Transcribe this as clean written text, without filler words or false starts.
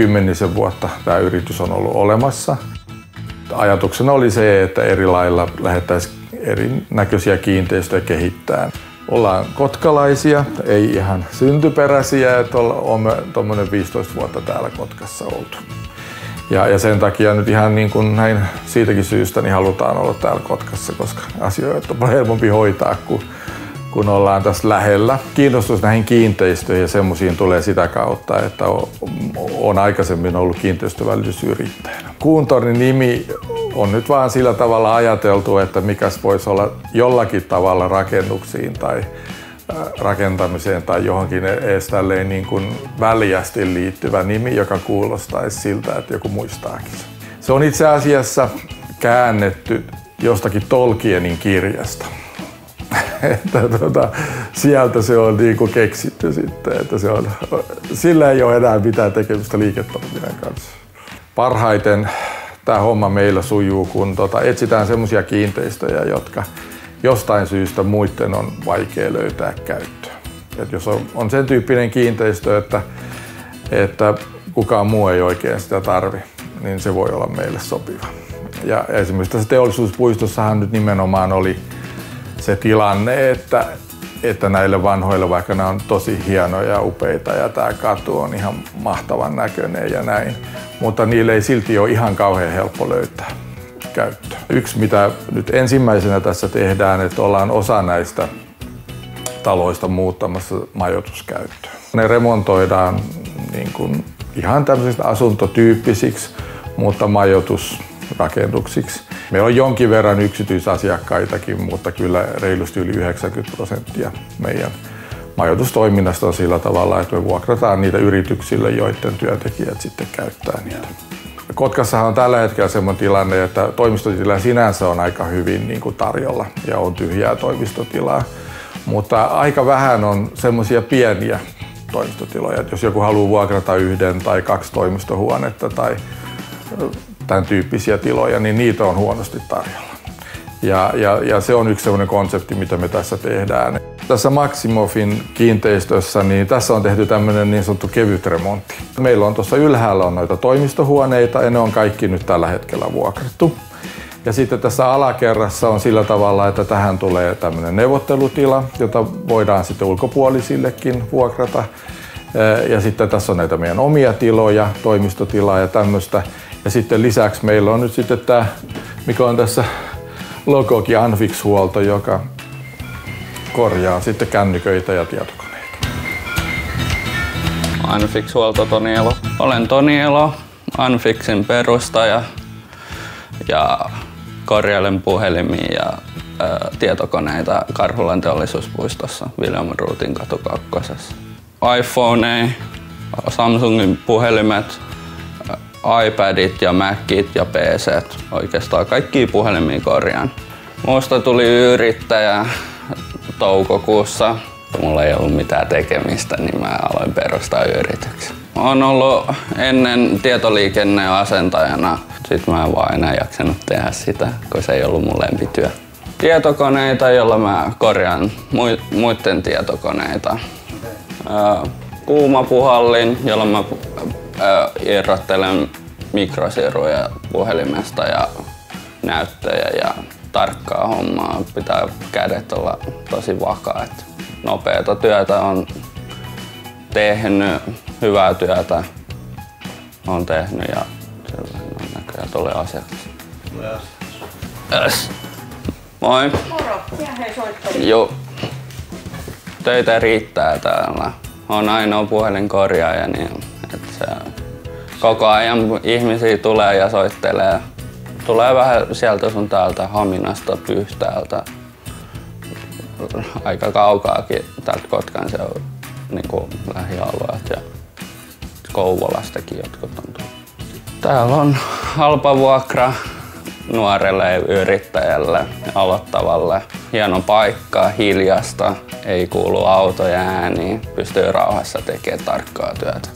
kymmenisen vuotta tämä yritys on ollut olemassa. Ajatuksena oli se, että eri lailla lähdettäisiin erinäköisiä kiinteistöjä kehittämään. Ollaan kotkalaisia, ei ihan syntyperäisiä, että olemme tuommoinen 15 vuotta täällä Kotkassa oltu. Ja sen takia nyt ihan niin kuin näin siitäkin syystä niin halutaan olla täällä Kotkassa, koska asioita on helpompi hoitaa, kun ollaan tässä lähellä. Kiinnostus näihin kiinteistöihin ja semmoisiin tulee sitä kautta, että on aikaisemmin ollut kiinteistövälitysyrittäjänä. Kuuntornin nimi on nyt vaan sillä tavalla ajateltu, että mikäs voisi olla jollakin tavalla rakennuksiin tai rakentamiseen tai johonkin edes tälleen niin kuin väljästi liittyvä nimi, joka kuulostaisi siltä, että joku muistaakin. Se on itse asiassa käännetty jostakin Tolkienin kirjasta. Sieltä se on niin kuin keksitty sitten, että sillä ei ole enää mitään tekemistä liiketoiminnan kanssa. Parhaiten tämä homma meillä sujuu, kun etsitään semmoisia kiinteistöjä, jotka jostain syystä muiden on vaikea löytää käyttöön. Et jos on sen tyyppinen kiinteistö, että kukaan muu ei oikein sitä tarvi, niin se voi olla meille sopiva. Ja esimerkiksi tässä teollisuuspuistossahan nyt nimenomaan oli se tilanne, että näille vanhoille, vaikka nämä on tosi hienoja ja upeita ja tämä katu on ihan mahtavan näköinen ja näin, mutta niille ei silti ole ihan kauhean helppo löytää käyttöä. Yksi, mitä nyt ensimmäisenä tässä tehdään, että ollaan osa näistä taloista muuttamassa majoituskäyttöön. Ne remontoidaan niin kuin ihan tämmöisistä asuntotyyppisiksi, mutta majoitusrakennuksiksi. Meillä on jonkin verran yksityisasiakkaitakin, mutta kyllä reilusti yli 90% meidän majoitustoiminnasta on sillä tavalla, että me vuokrataan niitä yrityksille, joiden työntekijät sitten käyttää niitä. Kotkassahan on tällä hetkellä semmoinen tilanne, että toimistotila sinänsä on aika hyvin niin kuin tarjolla ja on tyhjää toimistotilaa, mutta aika vähän on semmoisia pieniä toimistotiloja. Että jos joku haluaa vuokrata 1 tai 2 toimistohuonetta tai tämän tyyppisiä tiloja, niin niitä on huonosti tarjolla. Ja se on yksi sellainen konsepti, mitä me tässä tehdään. Tässä Maximofin kiinteistössä, niin tässä on tehty tämmöinen niin sanottu kevyt remontti. Meillä on tuossa ylhäällä on noita toimistohuoneita ja ne on kaikki nyt tällä hetkellä vuokrattu. Ja sitten tässä alakerrassa on sillä tavalla, että tähän tulee tämmöinen neuvottelutila, jota voidaan sitten ulkopuolisillekin vuokrata. Ja sitten tässä on näitä meidän omia tiloja, toimistotilaa ja tämmöistä. Ja sitten lisäksi meillä on nyt sitten tämä, mikä on tässä logokin, Anfix-huolto, joka korjaa sitten kännyköitä ja tietokoneita. Anfix-huolto Toni Elo. Olen Toni Elo, Anfixin perustaja ja korjailen puhelimia ja tietokoneita Karhulan teollisuuspuistossa William Ruutin katu 2. iPhone, Samsungin puhelimet, iPadit ja Macit ja PCt. Oikeastaan kaikkia puhelimia korjaan. Musta tuli yrittäjä toukokuussa. Mulla ei ollut mitään tekemistä, niin mä aloin perustaa yrityksen. Olen ollut ennen tietoliikenneasentajana. Sitten mä en vaan enää jaksanut tehdä sitä, kun se ei ollut mun lempityö. Tietokoneita, joilla mä korjaan muiden tietokoneita. Kuumapuhallin, jolla mä irrottelen mikrosiruja puhelimesta ja näyttöjä ja tarkkaa hommaa. Pitää kädet olla tosi vakaat. Nopeata työtä on tehnyt, hyvää työtä on tehnyt ja näköjään tulee asiakas. Yes. Moi. Moro. Ja hei soitteli. Joo. Töitä riittää täällä. On ainoa puhelinkorjaaja, niin että se koko ajan ihmisiä tulee ja soittelee. Tulee vähän sieltä sun täältä Haminasta, Pyhtäältä. Aika kaukaakin täältä Kotkan seudun niin lähialueet ja Kouvolastakin jotkut on tullut. Täällä on halpa vuokra nuorelle yrittäjälle, aloittavalle. Hieno paikka, hiljasta, ei kuulu autoja ääniin, pystyy rauhassa tekemään tarkkaa työtä.